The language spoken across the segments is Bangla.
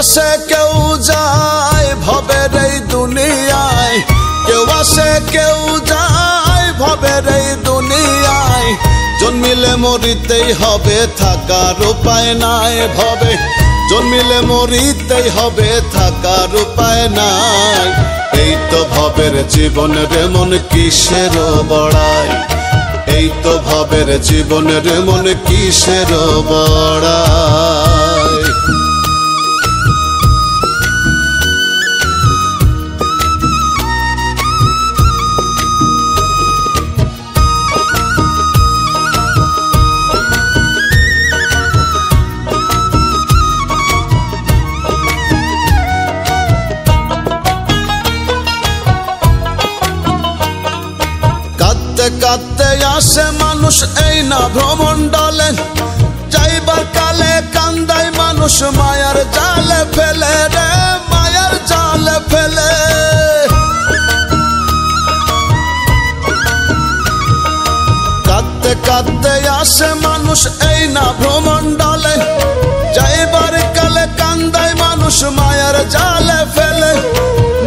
আসে কেউ যায় ভবের এই দুনিয়ায়, কেউ আসে কেউ যায় ভবের এই দুনিয়ায়। জন্মিলে মরিতেই হবে থাকার উপায় নাই ভবে, জন্মিলে মরিতেই হবে থাকার উপায় নাই। এই তো ভবের জীবনের মন কিসের বড়াই, এই তো ভবের জীবনের মন কিসের বড়াই। কাঁদতে আসে মানুষ এই না ভ্রমণ্ডলে, যাইবার কালে কান্দায় মানুষ মায়ার জালে ফেলে রে, মায়ার জালে ফেলে। কাঁদতে কাঁদতে আসে মানুষ এই না ভ্রমণ্ডলে, যাইবার কালে কান্দায় মানুষ মায়ার জালে ফেলে।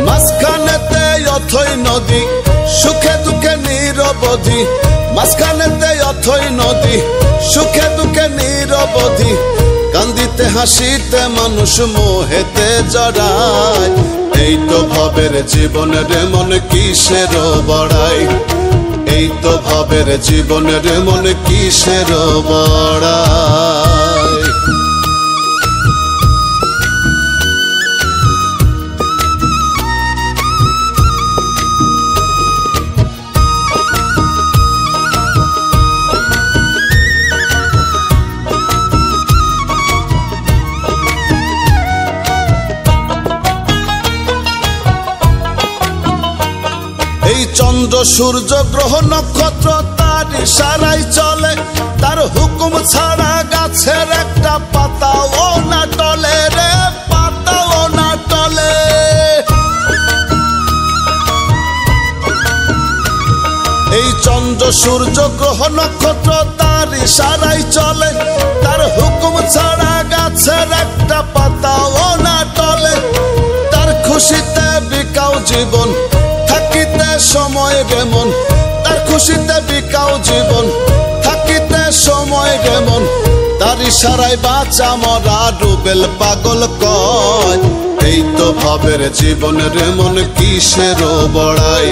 মাঝখানেতে অথই নদী সুখে দুঃখে নিরবধি, মাঝখানেতে অথই নদী সুখে দুঃখে নিরবধি। কান্দিতে হাসিতে মানুষ মোহেতে জড়ায়, এই তো ভবের জীবনের মন কিসের বড়াই, এই তো ভবের জীবনের মন কিসের বড়াই। এই চন্দ্র সূর্য গ্রহ নক্ষত্র তার ইশারায় চলে, তার হুকুম ছাড়া গাছের একটা পাতাও না টলে রে, পাতাও না টলে। এই চন্দ্র সূর্য গ্রহ নক্ষত্র তার ইশারায় চলে, তার হুকুম ছাড়া গাছের একটা পাতাও না টলে। তার খুশিতে বিকাও জীবন থাকিতে সময় গেমন, তার খুশিতে বিকাও জীবন থাকিতে সময় গেমন। তার ইশারায় বাঁচা মরা রুবেল পাগল কয়, এই তো ভবের জীবনের মন কিসের বড়াই,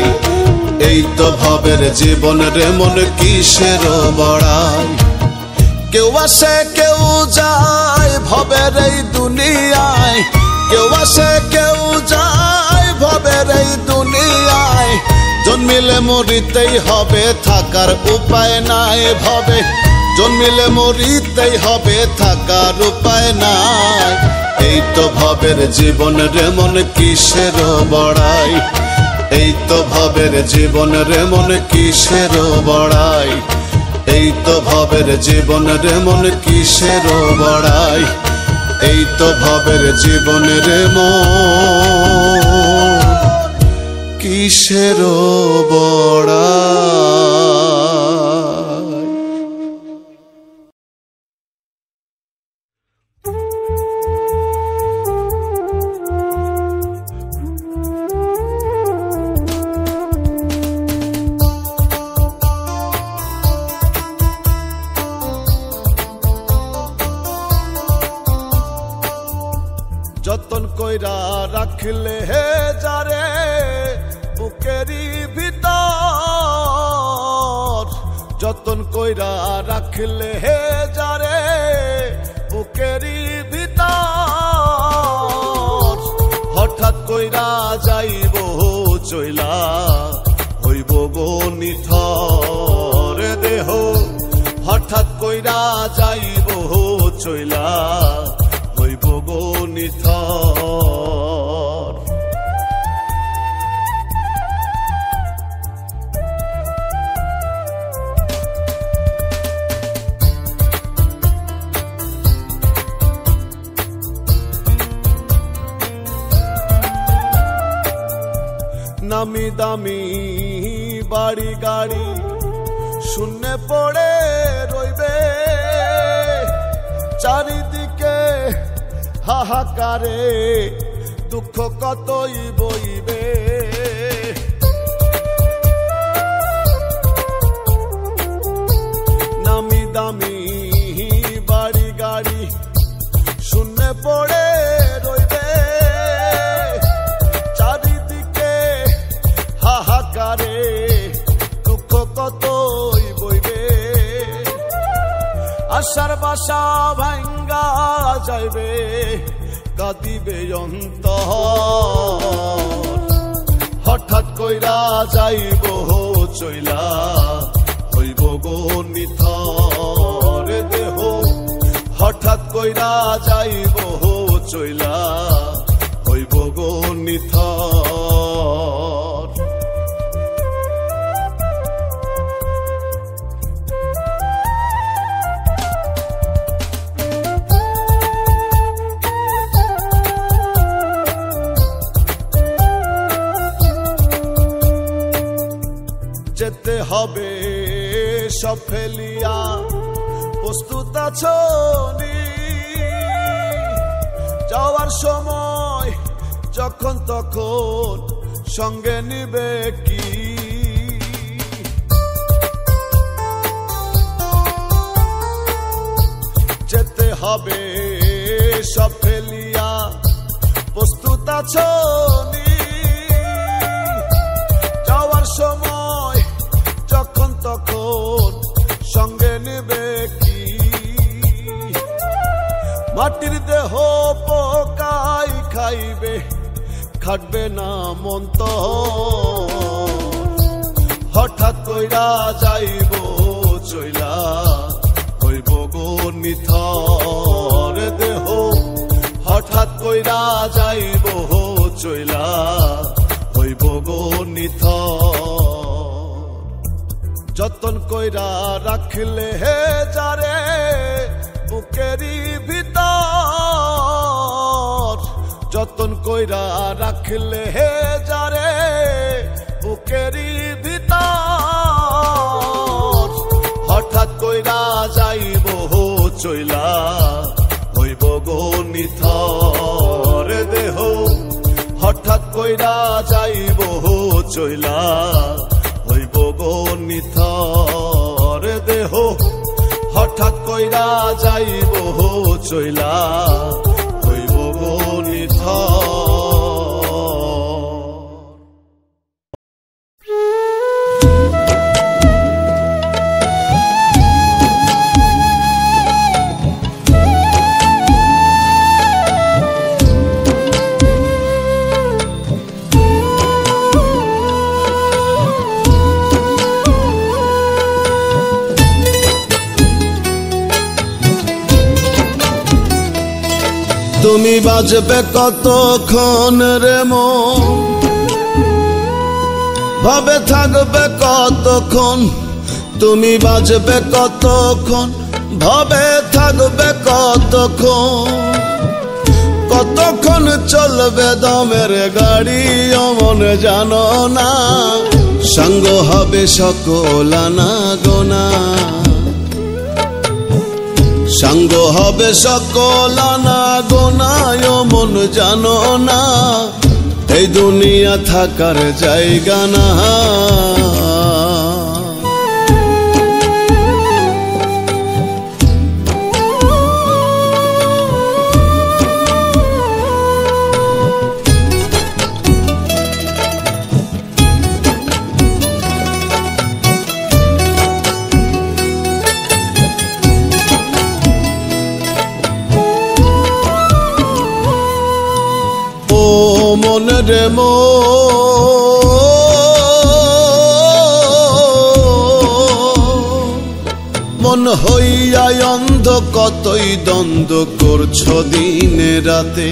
এই তো ভবের জীবনের মন কিসের বড়াই। কেউ আসে কেউ যায় ভবের এই দুনিয়ায়, কেউ আসে কেউ যায় ভবের এই দুনিয়ায়। জন্মিলে মরিতেই হবে থাকার উপায় নাই ভবে, জন্মিলে মরিতেই হবে থাকার উপায় নাই। এই তো ভবের জীবনের মন কিসের বড়াই, এই তো ভবের জীবনের মন কিসের বড়াই, এই তো ভবের জীবনের মন কিসের বড়াই, এই তো ভবের জীবনের মন কিসের বড়াই। যতন কইরা রাখলে হে যারে বুকেরি ভিতর, যতন কইরা রাখলে হে যারে বুকেরি ভিতর। হঠাৎ কইরা যাইব চইলা হইব গো নিথর দেহ, হঠাৎ কইরা যাইব চইলা হইব গো নিথর। নামি দামি বাড়ি গাড়ি শূন্য পড়ে রইবে, চারিদিকে হাহাকারে দুঃখ কতই বইবে। নামি দামি বাড়ি গাড়ি শূন্য পড়ে রইবে, চারিদিকে হাহাকারে দুঃখ কতই বইবে। আশার বাসা ভাঙ্গা যাইবে, কাঁদিবে অন্তর। হঠাৎ কইরা যাইব চইলা, হইব গো নিথর দেহ। হঠাৎ কইরা যাইব চইলা, হইব গো নিথর। যেতে হবে সব ফেলিয়া, প্রস্তুত আছো নি? যাওয়ার সময় যখন তখন সঙ্গে নিবে কি? যেতে হবে সব ফেলিয়া, প্রস্তুত আছো নি? যাওয়ার সময় যখন তখন সঙ্গে নেবে কি? মাটির দেহ পোকাই খাইবে, খাটবে না মন তো। হঠাৎ কইরা যাইব চইলা, হইব গো নিথর দেহ। হঠাৎ কইরা যাইব চইলা, হইব গো নিথর। যতন কইরা রাখলে হে যারে বুকেরই ভিতর, যতন কইরা রাখলে হে যারে বুকেরই ভিতর। হঠাৎ কইরা যাইব চইলা, হইব গো নিথর দেহ। হঠাৎ কইরা যাইব চইলা, হইব গো নিথর দেহ। হঠাৎ কইরা যাইব চইলা, হইব গো নিথর। তুমি বাজবে কতক্ষণ রে মন, ভাবে থাকবে কতক্ষণ? তুমি বাজবে কতক্ষণ, ভাবে থাকবে কতক্ষণ? কতক্ষণ চলবে দমের গাড়ি অমন জানো না? সঙ্গ হবে সকল আনা গোনা, সঙ্গ হবে সকল আনা গোনায় মন জানো না? এই দুনিয়া থাকার জায়গা না। মন রে মন হইয়া অন্ধ, কতই দ্বন্দ্ব করছো দিনে রাতে।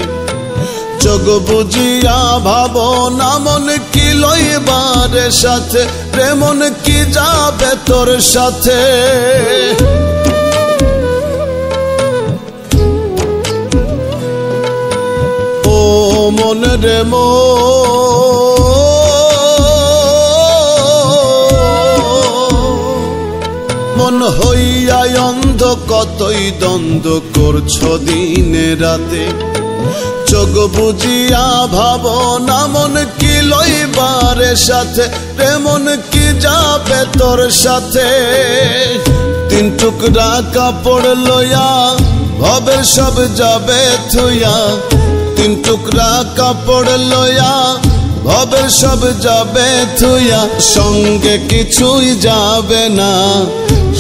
চোখ বুঝিয়া ভাবনা মন কি লইবারে সাথে, প্রেমন কি যাবে তোর সাথে? ও মন রে মন হইয়া অন্ধ, কতই দ্বন্দ্ব করছো দিনে রাতে। চোখ বুঝিয়া ভাবনা মন কি লইবারে সাথে, মন কি যাবে তোর সাথে। তিন টুকরা কাপড় লইয়া ভবের সব যাবে থুইয়া, তিন টুকরা কাপড় লইয়া ভবের সব যাবে থুইয়া। সঙ্গে কিছুই যাবে না,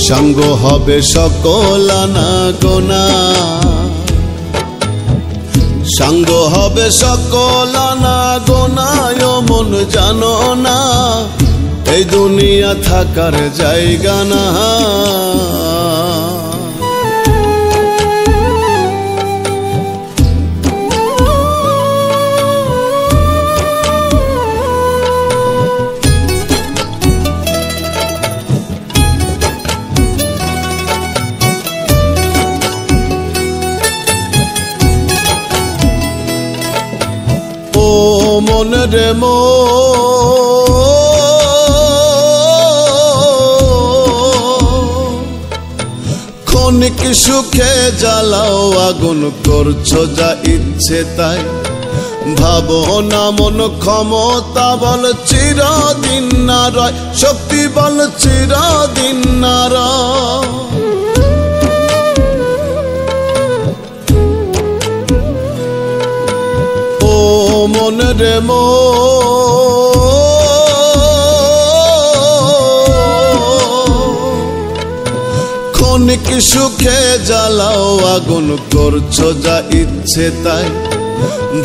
সঙ্গ হবে সকল আনা গোনা, সঙ্গ হবে সকল আনা গোনায় মন জানো না, এই দুনিয়া থাকার জায়গা না। মন রে ক্ষণিক সুখে জ্বালাও আগুন, করছো যা ইচ্ছে তাই। ভাবনা মন ক্ষমতা বল চিরদিন না রয়, শক্তি বল চিরদিন না রয়। মন রে ক্ষণিক সুখে জ্বালাও আগুন, করছো যা ইচ্ছে তাই।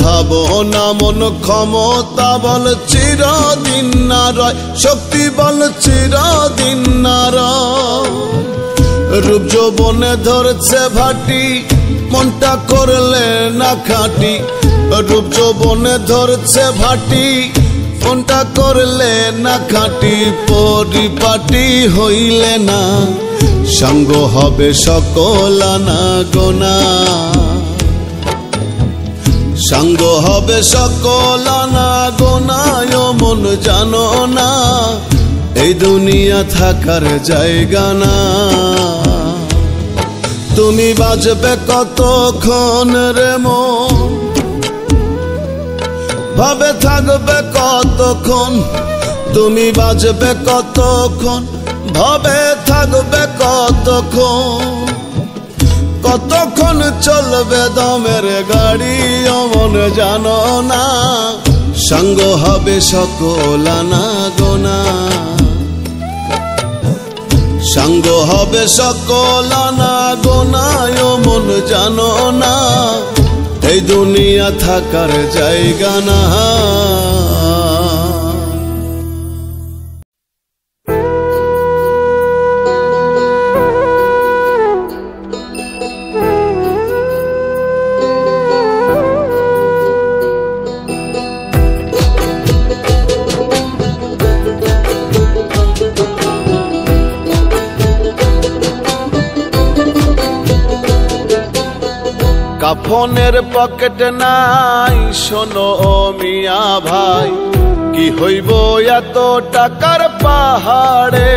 ভাবনা মন ক্ষমতা বল চিরদিন না রয়, শক্তি বল চিরদিন না রয়। রূপ যৌবনে ধরছে ভাটি, মনটা করলে না খাটি। রূপ যৌবনে ধরছে ভাটি, মনটা করলে না খাটি। পরিপাটি হইলে না, সঙ্গ হবে সকল আনা গোনা, সঙ্গ হবে সকল আনা গোনায় মন জানো না, এই দুনিয়া থাকার জায়গা না। তুমি বাজবে কতক্ষণ রে মন, ভাবে থাকবে কতক্ষণ। তুমি বাজবে কতক্ষণ, ভাবে থাকবে কতক্ষণ। কতক্ষণ চলবে দমের গাড়ি মন জানো না, সঙ্গ হবে সকল আনা গোনা, সঙ্গ হবে সকল আনা গোনায় মন জানো না, এই দুনিয়া থাকার জায়গা না। কাফনের পকেট নাই শোনো মিয়া ভাই, কি হইব এত টাকার পাহাড়ে।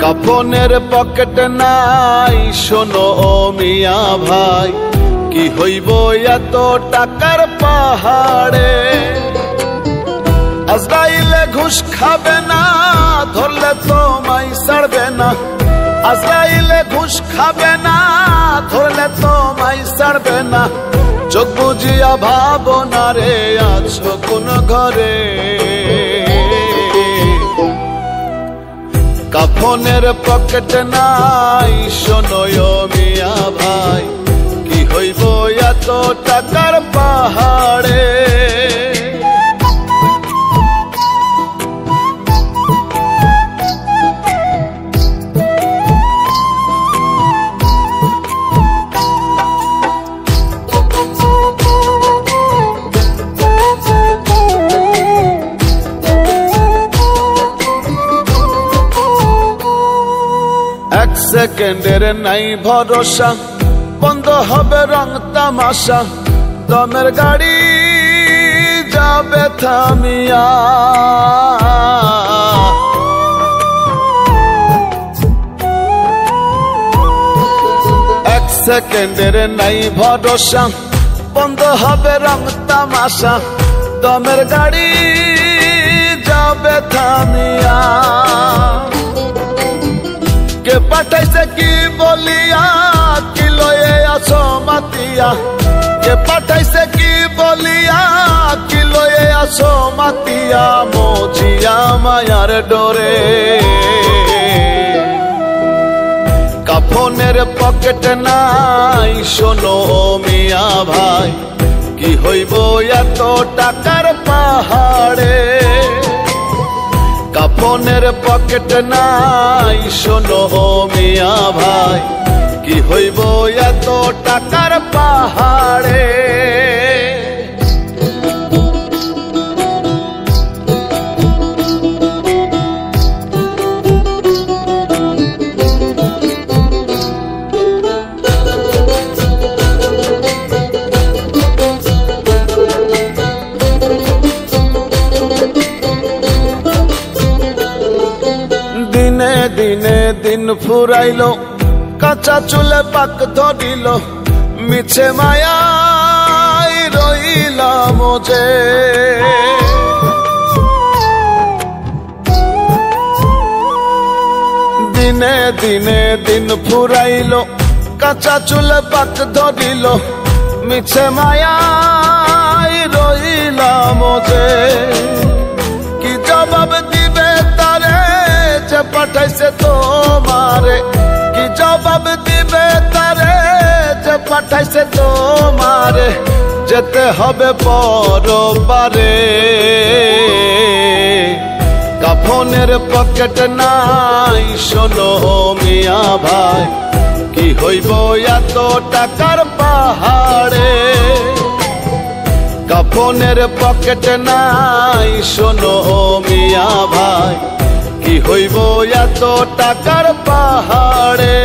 কাফনের পকেট নাই শোনো মিয়া ভাই, কি হইব এত টাকার পাহাড়ে। আজরাইলে ঘুষ খাবে না, ধরলে তোমায় ছাড়বে না। আজরাইলে ঘুষ খাবে না, ধরলে তোমায় ছাড়বে না। চোখ বুঝিয়া ভাবনা রে আছো কোন ঘরে। কাফনের পকেট নাই শোনো মিয়া ভাই, কি হইব এত টাকার পাহাড়ে। এক সেকেন্ডের নাই ভরসা, বন্ধ হবে রং তামাশা। দমের গাড়ি যাবে থামিয়া, এক সেকেন্ডের নাই ভরসা, বন্ধ হবে রং তামাশা, দমের গাড়ি যাবে থামিয়া। কে পাঠাইছে কি বলিয়া, কি লয়ে আছো মাতিয়া, কে পাঠাইছে কি বলিয়া, কি লয়ে আছো মাতিয়া, মজিয়া মায়ার ডোরে। কাফনের পকেট নাই শোনো মিয়া ভাই, কি হইব এত টাকার পাহাড়ে। কাফনের পকেট নাই শোনো মিয়া ভাই, কি হইব এত টাকার পাহাড়ে। দিনে দিনে দিন ফুরাইলো, কাঁচা চুলে পাক ধরিল, মিছে মায়াই রইলাম যে। দিনে দিনে দিন ফুরাইলো, কাঁচা চুলে পাক ধরিল, মিছে মায়াই রইলাম যে। কি জবাব দিবে তারে যে পাঠাইছে তোমারে, কি জবাব দিবে তারে যে পাঠাইছে তোমারে, যেতে হবে পরবারে। কাফনের পকেট নাই শোনো মিয়া ভাই, কি হইব এত টাকার পাহাড়ে। কাফনের পকেট নাই শোনো মিয়া ভাই, কি হইব এত টাকার পাহাড়ে।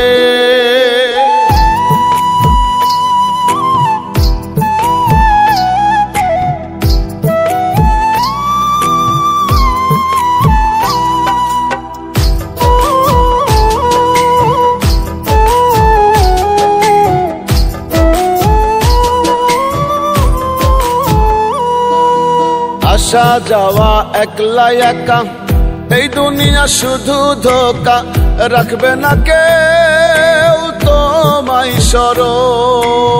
আসা যাওয়া একলা একা, এই দুনিয়া শুধু ধোকা, রাখবে না কেউ তোমায় স্মরণ।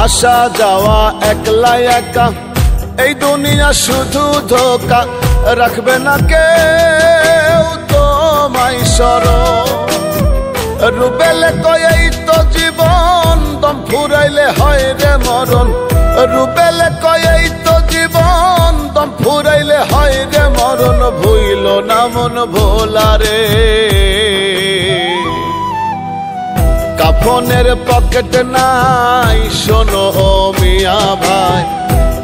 আসা যাওয়া একলা একা, এই দুনিয়া শুধু ধোকা, রাখবে না কেউ তোমায় স্মরণ। রুবেলে কয় এই তো জীবন, দম ফুরাইলে হয় রে মরণ। রুবেলে কয় এই তো জীবন, দম ফুরাইলে হয় রে মরণ। ভুইল না মন ভোলারে। কাফনের পকেট নাই শোনো মিয়া ভাই,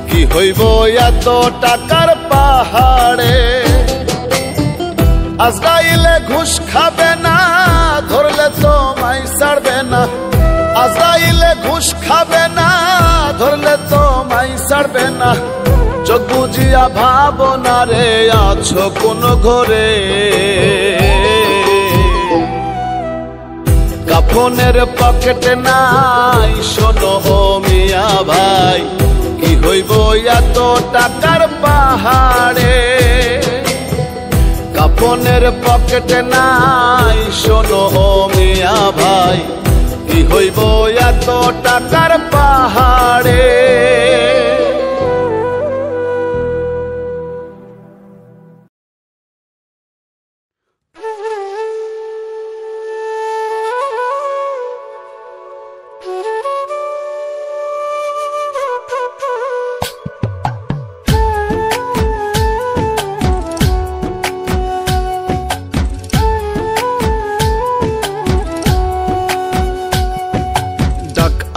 কি হইব এত টাকার পাহাড়ে। আজরাইলে ঘুষ খাবে না, ধরলে তোমায় ছাড়বে না। আজরাইলে ঘুষ খাবে না, ধরলে তোমায় ছাড়বে না। চোখ বুঝিয়া ভাবনা রে আছো কোন ঘরে। কাফনের পকেট নাই শোনো মিয়া ভাই, কি হইব এত টাকার পাহাড়ে। কাফনের পকেট নাই শোনো মিয়া ভাই, কি হইব এত টাকার পাহাড়ে।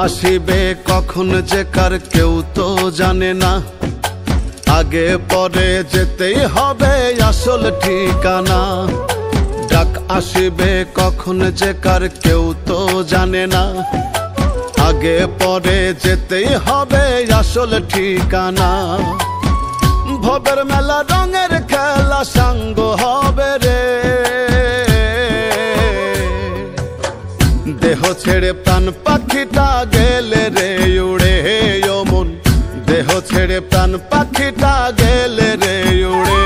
আসিবে কখন যে কার কেউ তো জানে না, আগে পরে যেতেই হবে আসল ঠিকানা। ডাক আসিবে কখন যে কার কেউ তো জানে না, আগে পরে যেতেই হবে আসল ঠিকানা। ভবের মেলা রঙের খেলা সাঙ্গ হবে রে। দেহ ছেড়ে প্রাণ পাখিটা গেলে রে উড়ে ও মন, দেহ ছেড়ে প্রাণ পাখিটা গেলে রে উড়ে।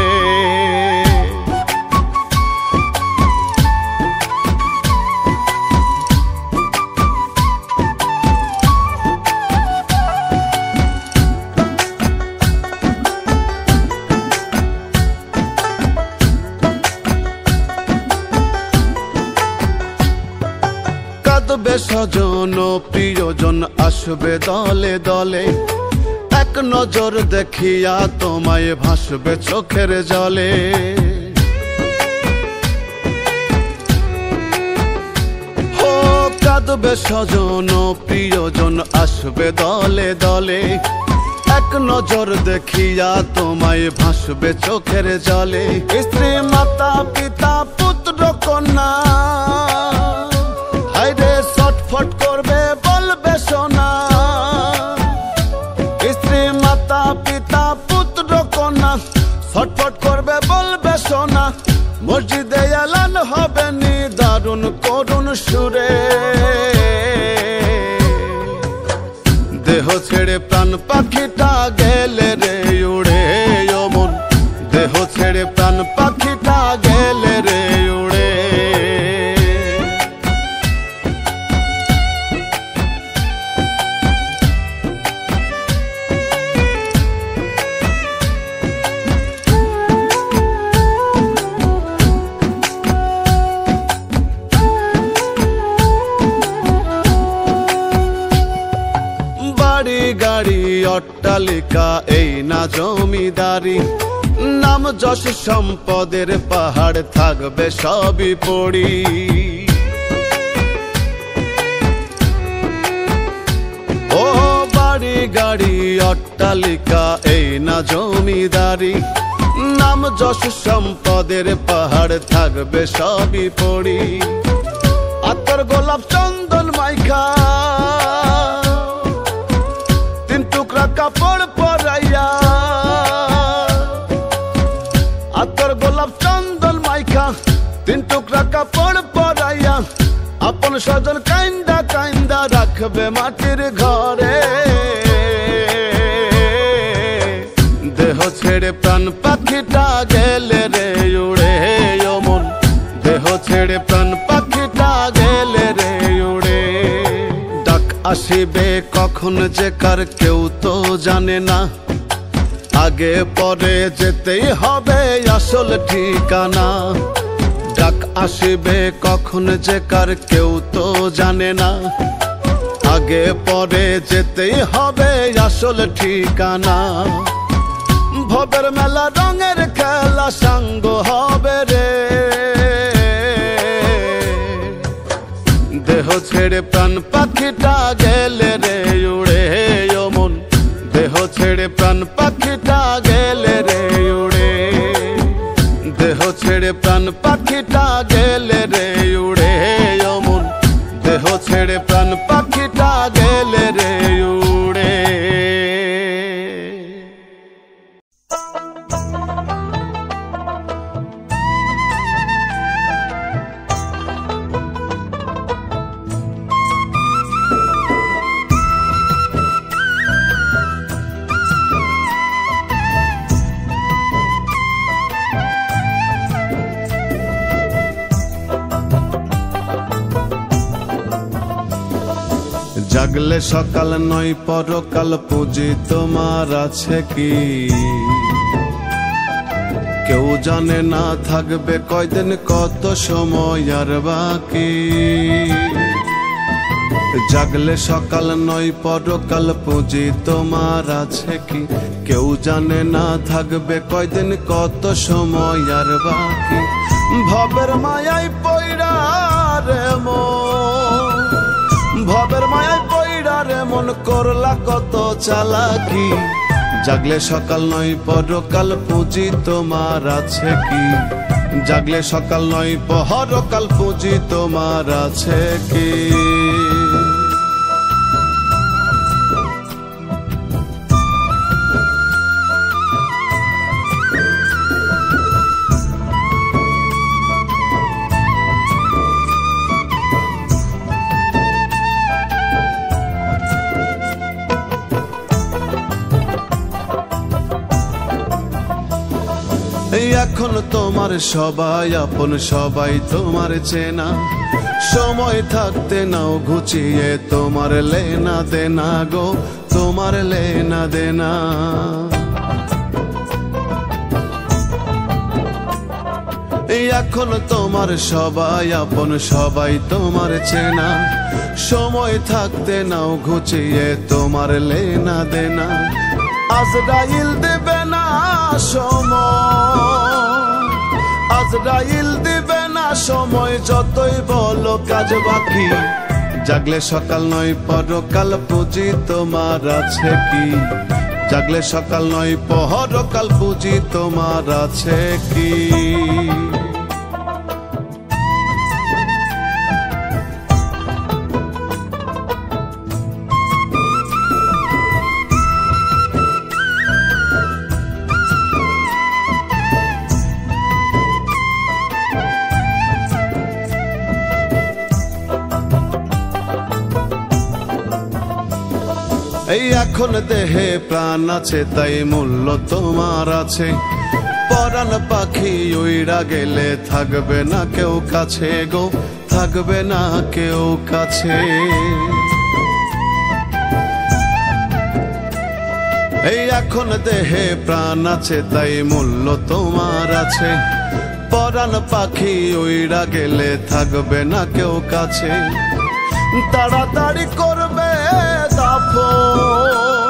কাঁদবে স্বজন প্রিয়জন আসবে দলে দলে, এক নজর দেখিয়া তোমায় ভাসবে চোখের জলে। ও কাঁদবে স্বজন প্রিয়জন আসবে দলে দলে, এক নজর দেখিয়া তোমায় ভাসবে চোখের জলে। স্ত্রী মাতা পিতা পুত্র কন্যা হায়রে ছটফট করবে বলবে সোনা। স্ত্রী মাতা পিতা পুত্র কন্যা ছটফট করবে বলবে সোনা। মসজিদে এলান হবে নি দারুণ করুণ সুরে। দেহ ছেড়ে প্রাণ পাখিটা গেলে রে উড়ে ও মন, দেহ ছেড়ে প্রাণ পাখিটা গেলে রে উড়ে। বাড়ি গাড়ি অট্টালিকা এই না জমিদারি, নাম যশ সম্পদের পাহাড় থাকবে সবই পড়ি। ও বাড়ি গাড়ি অট্টালিকা এই না জমিদারি, নাম যশ সম্পদের পাহাড় থাকবে সবই পড়ি। আতর গোলাপ চন্দন মাইখা তিন টুকরা কাপড় পরাইয়া, আতর গোলাপ চন্দন মাইখা তিন টুকরা কাপড় পরাইয়া, আপন স্বজন কাইন্দা কাইন্দা রাখবে মাটির ঘরে। দেহ ছেড়ে প্রাণ পাখিটা গেলে রে উড়ে ও মন, দেহ ছেড়ে প্রাণ পাখিটা গেলে রে উড়ে। ডাক আসিবে কখন যে কার কেউ তো জানে না, আগে পরে যেতেই হবে আসল ঠিকানা। ডাক আসিবে কখন যে কার কেউ তো জানে না, আগে পরে যেতেই হবে আসল ঠিকানা। ভবের মেলা রঙের খেলা সাঙ্গ হবে রে। দেহ ছেড়ে প্রাণ পাখিটা গেলে রে উড়ে ও মন, দেহ ছেড়ে প্রাণ পাখিটা গেলে রে উড়ে। দেহ ছেড়ে প্রাণ পাখিটা গেলে রে উড়ে ও মন, দেহ ছেড়ে প্রাণ পাখিটা গেলে রে উড়ে। জাগলে সকাল নয় পরকাল পুঁজি তোমার আছে কি, কেউ জানে না থাকবে কয়দিন কত সময় আর বাকি। জাগলে সকাল নয় পরকাল পুঁজি তোমার আছে কি, কেউ জানে না থাকবে কয়দিন কত সময় আর বাকি। ভবের মায়ায় পয়রা রে মন, ভবের মায়ায় পয়রা রে মন করলা কত চালাকি। জাগলে সকাল নয় পরকাল পুঁজি তোমার আছে কি, জাগলে সকাল নয় পরকাল পুঁজি তোমার আছে কি। এখন তোমার সবাই আপন, সবাই তোমার চেনা। সময় থাকতে নাও ঘুচিয়ে তোমার লেনা দেনা গো, তোমার লেনা দেনা। এখন তোমার সবাই আপন, সবাই তোমার চেনা। সময় থাকতে নাও ঘুচিয়ে তোমার লেনা দেনা। আজরাইল দেবে না সময়, আজরাইল দেবে না সময়, যতই বলো কাজ বাকি। জাগলে সকাল নয় পরকাল, পুঁজি তোমার আছে কি? জাগলে সকাল নয় পরকাল, পুঁজি তোমার আছে কি? এই এখন দেহে প্রাণ আছে তাই মূল্য তোমার আছে। পরাণ পাখি উইড়া গেলে থাকবে না কেউ কাছে গো, থাকবে না কেউ কাছে। এই এখন দেহে প্রাণ আছে তাই মূল্য তোমার আছে। পরাণ পাখি উইড়া গেলে থাকবে না কেউ কাছে। তাড়াতাড়ি করবে দাফন,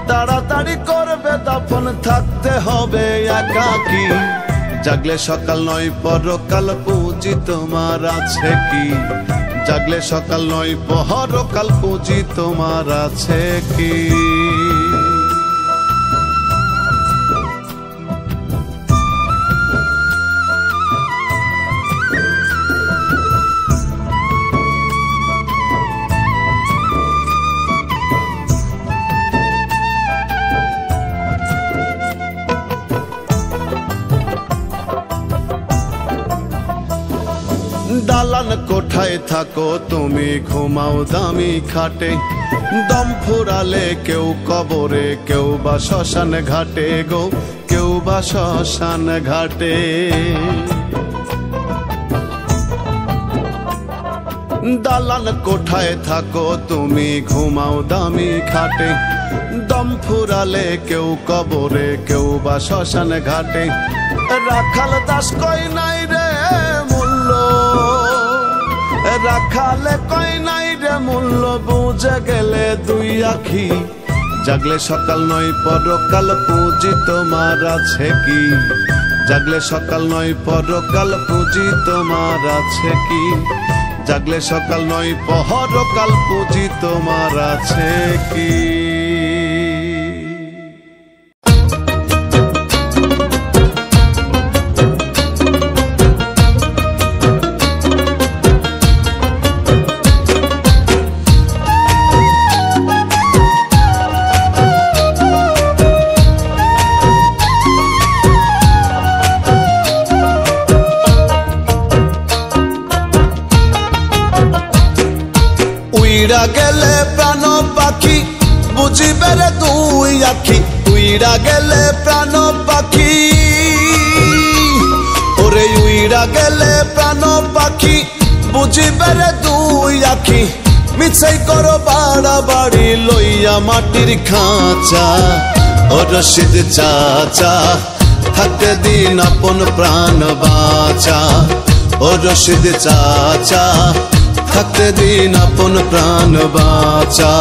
তাড়াতাড়ি করবে দাফন, থাকতে হবে একাকী। জাগলে সকাল নয় পরকাল, পুঁজি তোমার আছে কি? জাগলে সকাল নয় পরকাল, পুঁজি তোমার আছে কি? দালান কোঠায় থাকো তুমি, ঘুমাও দামি খাটে। দম ফুরালে কেউ কবরে, কেউ বা শ্মশান ঘাটে গো, কেউ বা শ্মশান ঘাটে। দালান কোঠায় থাকো তুমি, ঘুমাও দামি খাটে। দম ফুরালে কেউ কবরে, কেউ বা শ্মশান ঘাটে। রাখাল দাস কই নাই রে মূল্য, রাখালে কই নাই রে মূল্য, বুঝে গেলে দুই আখি। জাগলে সকাল নয় পরকাল, পুঁজি তোমার আছে কি? জাগলে সকাল নয় পরকাল, পুঁজি তোমার আছে কি? জাগলে সকাল নয় পরকাল, পুঁজি তোমার আছে কি? উইড়া গেলে প্রাণ পাখি, বুঝিবে রে দুই আখি। উইড়া গেলে প্রাণ পাখি, ওরে উইড়া গেলে প্রাণ পাখি, বুঝিবে রে দুই আখি। মিছাই করো বাড়াবাড়ি লইয়া মাটির খাঁচা। ও রশিদ চাচা, থাকতে দিন আপন প্রাণ বাঁচা। ও রশিদ চাচা, থাকতে দিন আপন প্রাণ বাঁচা।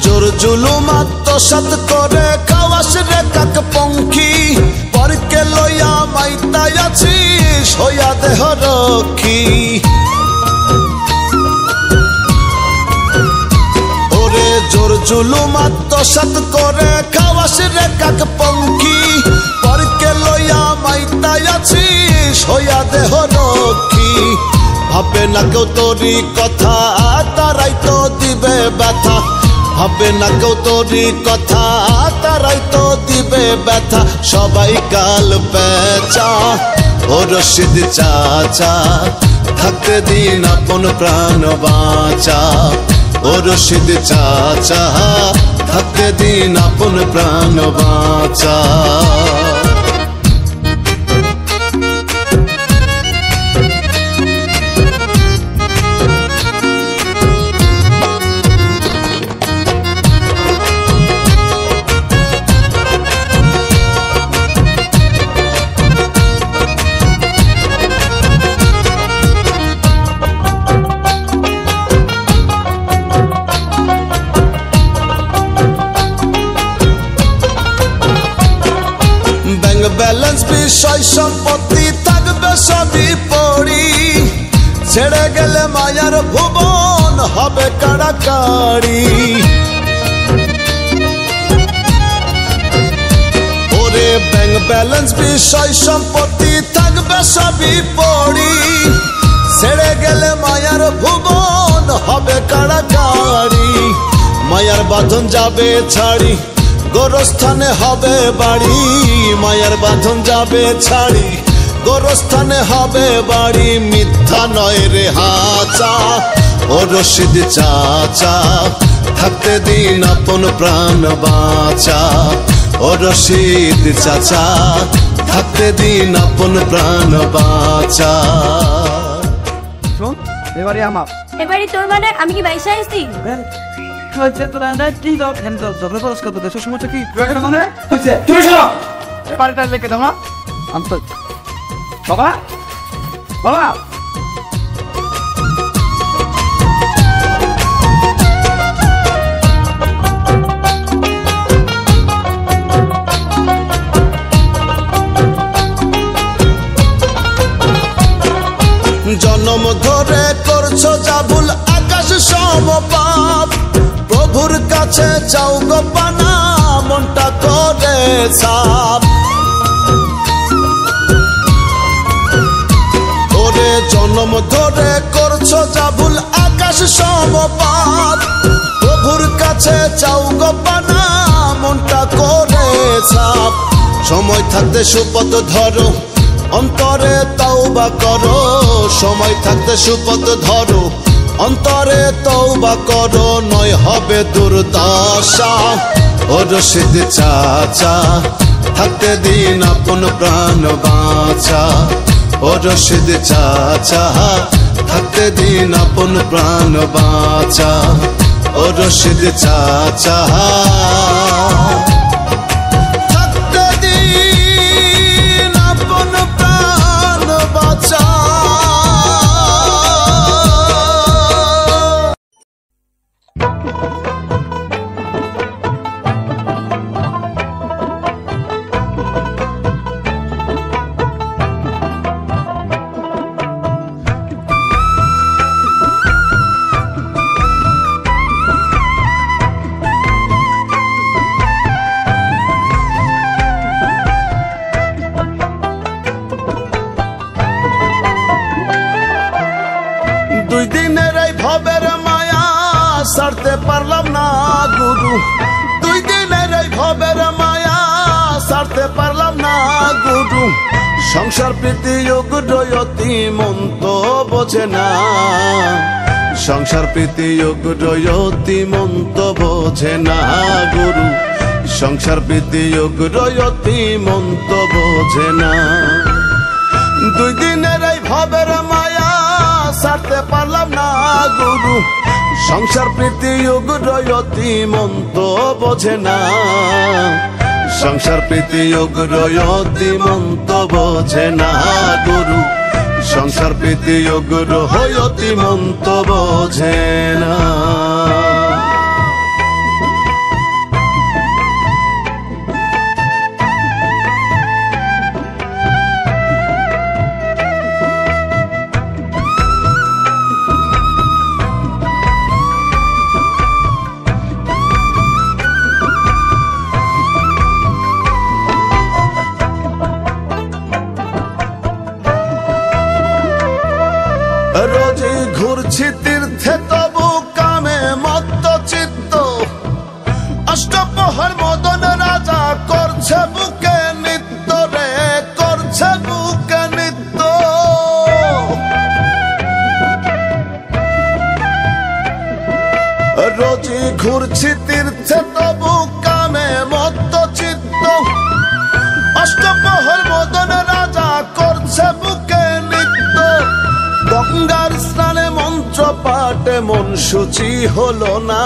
জোর জুলুম আত্মসাৎ করে খাওয়াস রে কাক পঙ্খী। পরকে লইয়া মাইতাই আছিস হইয়া দেহ রক্ষী। ওরে জোর জুলুম আত্মসাৎ করে খাওয়াস রে কাক পঙ্কি পরকে লইয়া মাইতাই আছিস হইয়া দেহ রক্ষী ভাবে না কেউ তোরই কথা তারাই তো দিবে ব্যথা ভাবে না কেউ তোরই কথা তারাই তো দিবে ব্যথা সবাই কাল বেচা ও রশিদ চাচা থাকতে দিন আপন প্রাণ বাঁচা ও রশিদ চাচা থাকতে দিন আপন প্রাণ বাঁচা ব্যালেন্স বিষয় সম্পত্তি থাকবে সবই পড়ি ছেড়ে গেলে মায়ার ভুবন হবে কাড়াকাড়ি ওরে ব্যাংক ব্যালেন্স বিষয় সম্পত্তি থাকবে সবই পড়ি ছেড়ে গেলে মায়ার ভুবন হবে কাড়াকাড়ি মায়ার বাঁধন যাবে ছাড়ি গোরস্থানে হবে বাড়ি মায়ার বাঁধন যাবে ছাড়ি গোরস্থানে হবে বাড়ি মিথ্যা নয় রে হাচা ও রশিদ চাচা থাকতে দিন আপন প্রাণ বাঁচা ও রশিদ চাচা থাকতে দিন আপন প্রাণ বাঁচা শোন এবারে আমার এবারে তোর মানে আমি কি বাইশে আসছি হচ্ছে তোরা না কি দাও হ্যান্ড দাও যত খরচ করতে দেশ সমস্যা কি মানে হচ্ছে তুমি শোনো বাড়িটা লেখে দাও না আন্ত বাবা বাবা জন্ম ধরে করছো যা ভুল আকাশ সমপাপ প্রভুর কাছে যাও গো পানা মনটা করে ছাপ ওরে জন্ম ধরে করছো যা ভুল আকাশ সমপাপ প্রভুর কাছে যাও গো পানা মনটা করে ছাপ সময় থাকতে সুপথ ধরো অন্তরে তওবা করো সময় থাকতে সুপথ ধরো অন্তরে তওবা করো নয় হবে দুর্দশা ও রশিদ চাচা থাকতে দিন আপন প্রাণ বাঁচা ও রশিদ চাচা থাকতে দিন আপন প্রাণ বাঁচা ও রশিদ চাচা থাকতে দিন আপন প্রাণ বাঁচা দুই দিনের এই ভবের মায়া ছাড়তে পারলাম না গুরু দুই দিনের এই ভবের মায়া ছাড়তে পারলাম না গুরু সংসার প্রীতি যোগয়তি মন তো বোঝে না সংসার প্রীতি যোগয়তি মন তো বোঝে না গুরু সংসার প্রীতি যোগয়তি মন তো বোঝে না দুই দিনের এই ভবের মায়া ছাড়তে পারলাম না গুরু সংসার প্রীতি যোগয়তি মন তো বোঝে না সংসার প্রীতি যোগয়তি মন তো বোঝে না গুরু সংসার প্রীতি যোগয়তি মন তো বোঝে না ঘুরছি তীর্থে তবু কামে মত্ত চিত্ত অষ্টপ্রহর মদন রাজা করছে বুকে নিত্য রে করছে বুকে নিত্য রোজি ঘুরছি তীর্থে তবু কামে মত্ত চিত্ত অষ্টপ্রহর মদন রাজা করছে বুকে নিত্য গঙ্গার স্নানে মন্ত্র পাঠে মন শুচি হলো না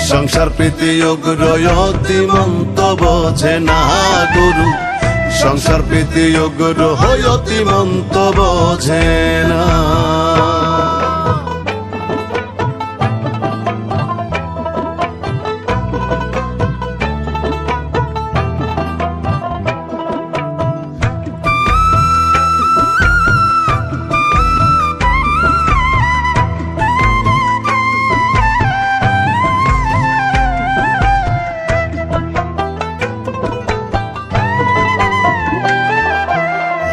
সংসার প্রীতি অগ্রয়তি মন্ত বোঝে না গুরু সংসার প্রীতি অগ্র হয়তি মন্ত বোঝে না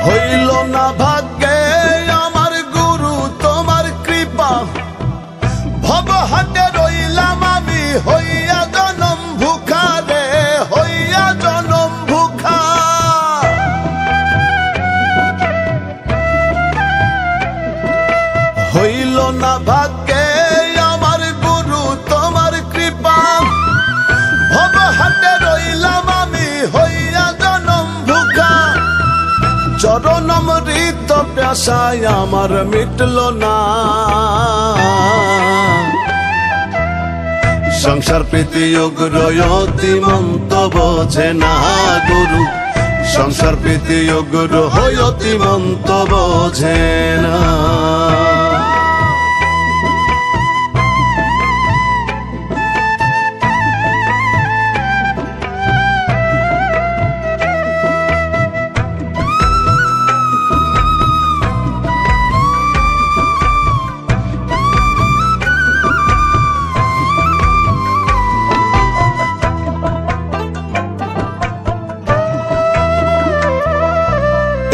হইল না ভাগ্যে আমার গুরু তোমার কৃপা ভব হাটে রইলাম আমি হইয়া জনম ভুখা রে হইয়া জনম ভুখা হইল না ভাগ্যে আমার গুরু তোমার কৃপা ভব হাটে রইলাম আমি হইয়া জনম ভুখা চরণমৃত প্যাসায় আমার মিটল না সংসার প্রীতি অগ্রয়তি মন্ত বোঝে না গুরু সংসার প্রীতি অগ্র হয়তি মন্ত বোঝে না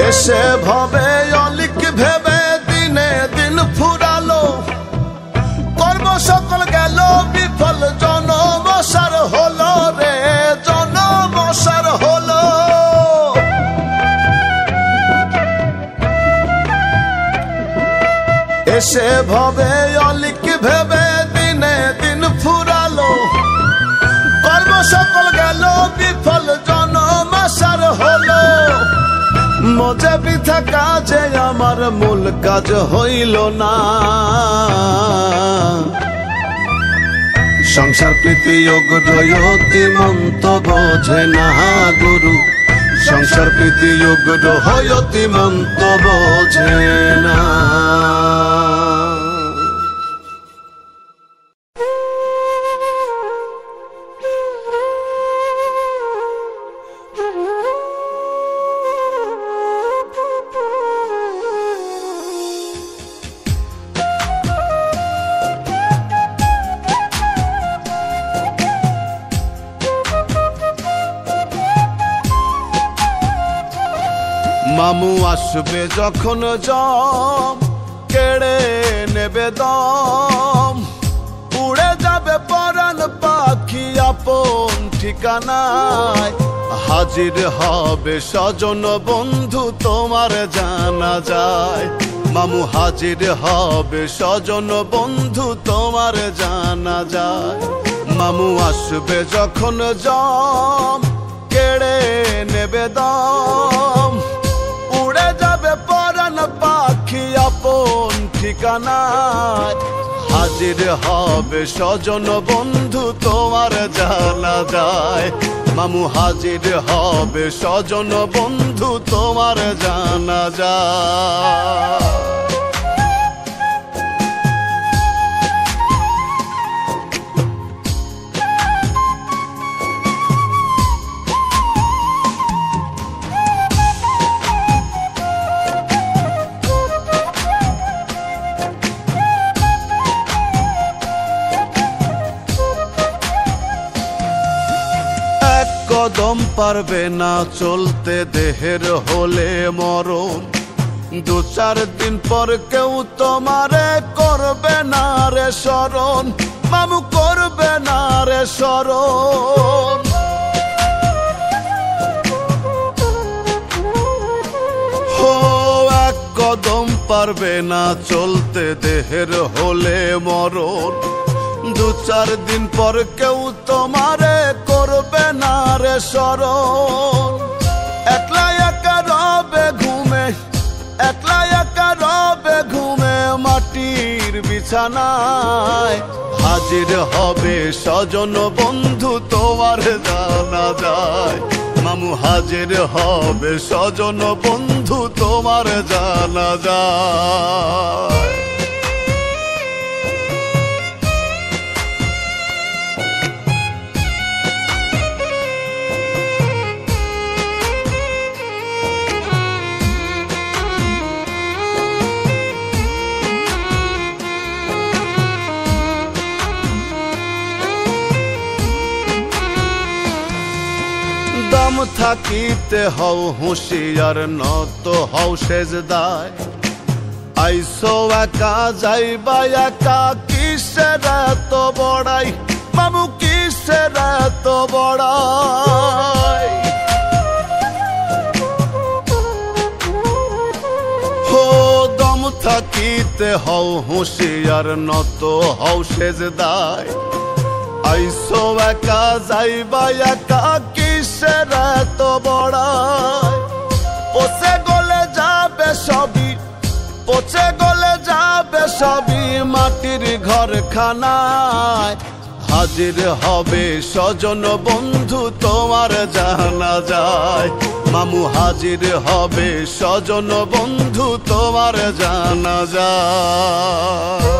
এসে ভবে অলিক ভেবে দিনে দিন ফুরালো কর্ম সকল গেল বিফল জনমসার হলো রে জনমসার হলো এসে ভবে অলিক ভেবে দিনে দিন ফুরালো কর্ম সকল গেল বিফল জনমসার হলো মজা বৃথা কাজে আমার মূল কাজ হইল না সংসার প্রীতি অগ্রয়তি মন্ত বোঝে না গুরু সংসার প্রীতি অগ্র হয়তি মন্ত বোঝে না মামু আসবে যখন জম কেড়ে নেবে দম উড়ে যাবে পরাণ পাখি আপন ঠিকানায় হাজির হবে স্বজন বন্ধু তোমার জানা যায় মামু হাজির হবে স্বজন বন্ধু তোমার জানা যায় মামু আসবে যখন জম কেড়ে নেবে দম উড়ে যাবে পরাণ পাখি আপন ঠিকানায় হাজির হবে স্বজন বন্ধু তোমার জানা যায় মামু হাজির হবে স্বজন বন্ধু তোমার জানা যায় কদম পারবে না চলতে দেহের হলে মরণ দু চার দিন পর কেউ তোমারে করবে না রে স্মরণ, মামু করবে না রে স্মরণ। ও এক কদম পারবে না চলতে দেহের হলে মরণ, দু চার দিন পর কেউ তোমারে করবে না রে স্মরণ। একলা একা রবে ঘুমে, একলা একা রবে ঘুমে মাটির বিছানায়, হাজির হবে স্বজন বন্ধু তোমার জানা যায়, মামু হাজির হবে স্বজন বন্ধু তোমার জানা যায়। দম থাকিতে হও হুঁশিয়ার নত হও সেজদায়, আইসো একা যাইবা একা কিসের এত বড়াই, মামু কিসের এত বড়াই। হো দম থাকিতে হও হুঁশিয়ার নত হও সেজদায়, আইসো একা যাইবা একা কিসের এত বড়াই। পচে গলে যাবে সবই, পচে গলে যাবে সবই মাটির ঘরখানায়, হাজির হবে স্বজন বন্ধু তোমার জানা যায়, মামু হাজির হবে স্বজন বন্ধু তোমার জানা যায়।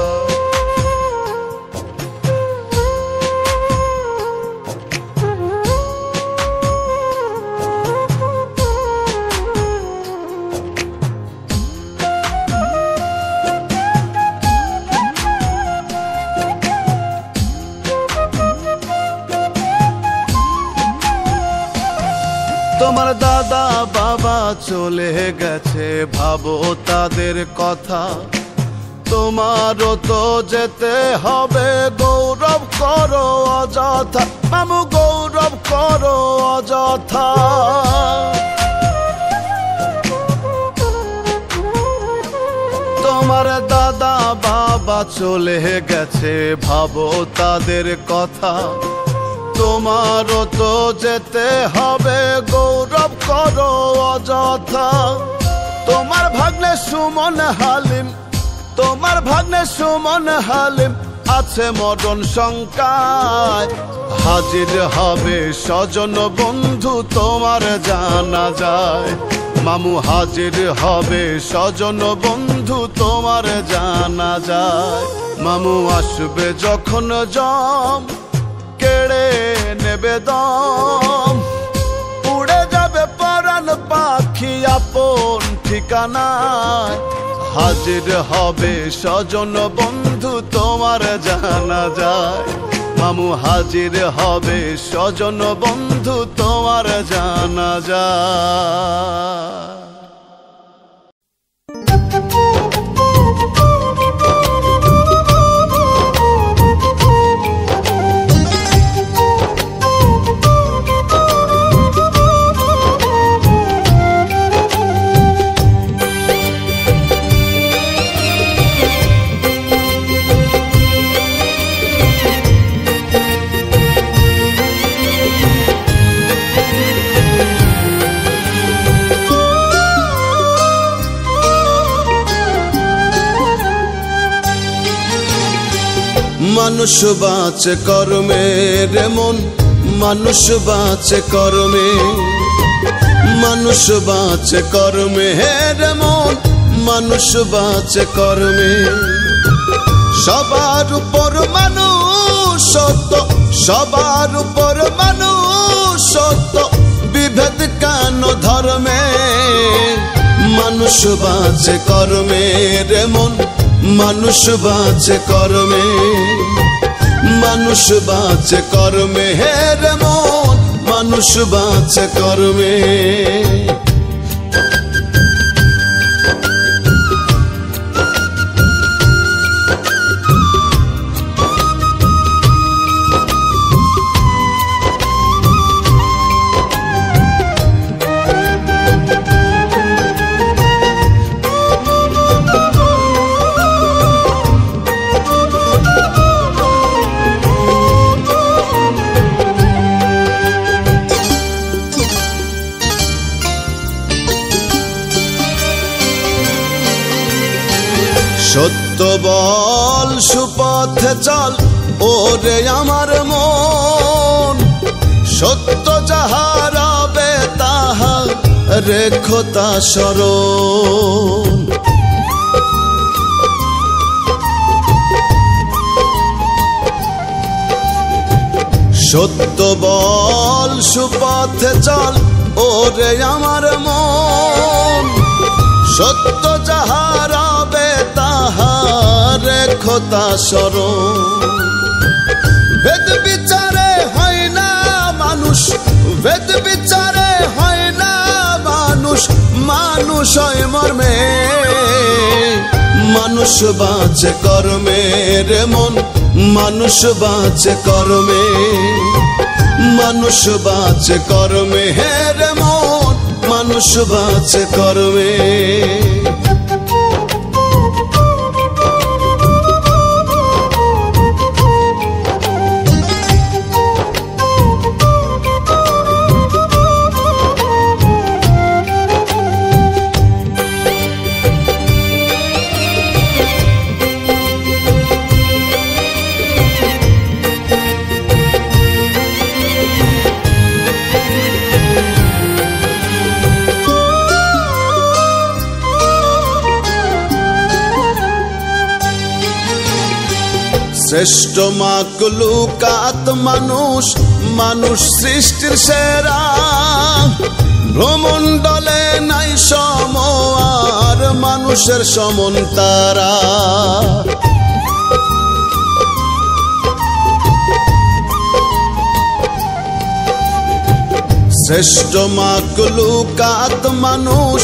তোমার দাদা বাবা চলে গেছে ভাবো তাদের কথা, তোমারও তো যেতে হবে গৌরব করো অযথা, মামু গৌরব করো অযথা। তোমার দাদা বাবা চলে গেছে ভাবো তাদের কথা, তোমারও তো যেতে হবে গৌরব করো অযথা। তোমার ভাগ্নে সুমন হালিম, তোমার ভাগ্নে সুমন হালিম আছে মরণ শঙ্কায়, হাজির হবে স্বজন বন্ধু তোমার জানা যায়, মামু হাজির হবে স্বজন বন্ধু তোমার জানা যায়। মামু আসবে যখন জম কেড়ে নেবে দম, উড়ে যাবে পরাণ পাখি আপন ঠিকানায়, হাজির হবে স্বজন বন্ধু তোমার জানা যায়, মামু হাজির হবে স্বজন বন্ধু তোমার জানা যায়। মানুষ বাঁচে কর্মে রে মন, মানুষ বাঁচে কর্মে, মানুষ বাঁচে কর্মে রে মন, মানুষ বাঁচে কর্মে। সবার উপর মানুষ সত্য, সবার উপর মানুষ সত্য, বিভেদ কেন ধর্মে। মানুষ বাঁচে কর্মে রে মন, মানুষ বাঁচে কর্মে, মানুষ বাঁচে কর্মে রে মন, মানুষ বাঁচে কর্মে। বল সুপথে চল ওরে আমার মন, সত্য যাহা রবে তাহা রেখো তা স্মরণ। সত্য বল সুপথে চল ওরে আমার মন, সত্য যাহা রবে তাহা রেখো তা স্মরণ। বেদ বিচারে হয় না মানুষ, বেদ বিচারে হয় না মানুষ, মানুষ হয় মর্মে। মানুষ বাঁচে কর্মে রে মন, মানুষ বাঁচে কর্মে, মানুষ বাঁচে কর্মে হে রে মন, মানুষ বাঁচে কর্মে। শ্রেষ্ঠ মাকলুকাত মানুষ, মানুষ সৃষ্টির সেরা। ভ্রমণ্ডলে নাই সম আর মানুষের সমন তারা। শ্রেষ্ঠ মাকলুকাত মানুষ,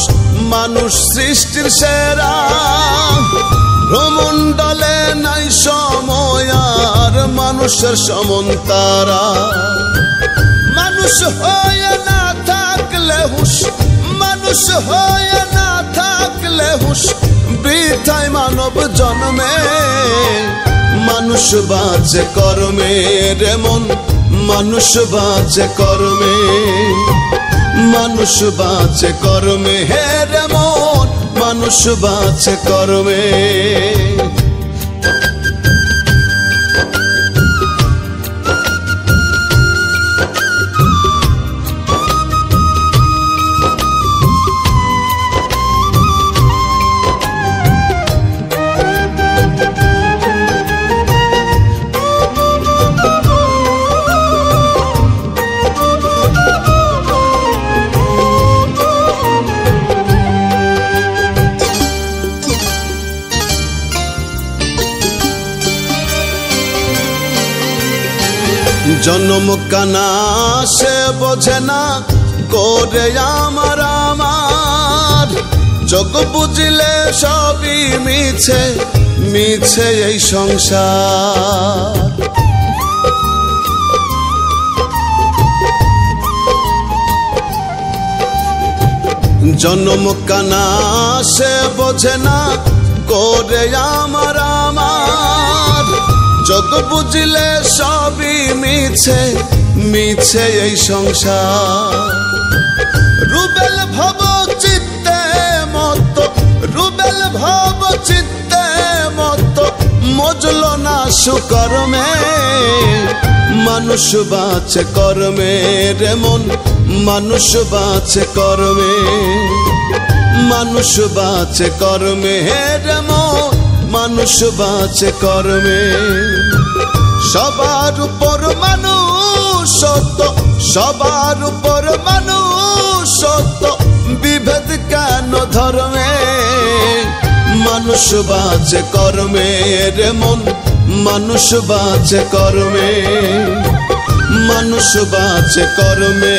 মানুষ সৃষ্টির সেরা। ভ্রমণ্ডলে নাই সময় আর মানুষের সমন তারা। মানুষ হয়ে না থাকলে হুঁশ, মানুষ হয়ে না থাকলে হুঁশ, বৃথায় মানব জন্মে। মানুষ বাঁচে কর্মে রে মন, মানুষ বাঁচে কর্মে, মানুষ বাঁচে কর্মে হে রে মন, মানুষ বাঁচে কর্মে। জন্ম কানা সে বোঝে না করে আমার আমার, যোগ বুঝলে সবই মিছে, মিছে এই সংসার। জন্ম কানা সে বোঝে না করে আমার আমার, যোগ বুঝলে সবই মিছে, মিছে এই সংসার। রুবেল ভব চিত্তে মত, রুবেল ভব চিত্তে মত, মজল না সুকর্মে। মানুষ বাঁচে কর্মে রে মন, মানুষ বাঁচে কর্মে, মানুষ বাঁচে কর্মে রে মন, মানুষ বাঁচে কর্মে। সবার উপর মানুষ সত্য, সবার উপর মানুষ সত্য, বিভেদ কেন ধর্মে। মানুষ বাঁচে কর্মে রে মন, মানুষ বাঁচে কর্মে, মানুষ বাঁচে কর্মে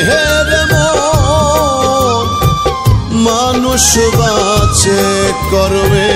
রে মন, মানুষ বাঁচে কর্মে।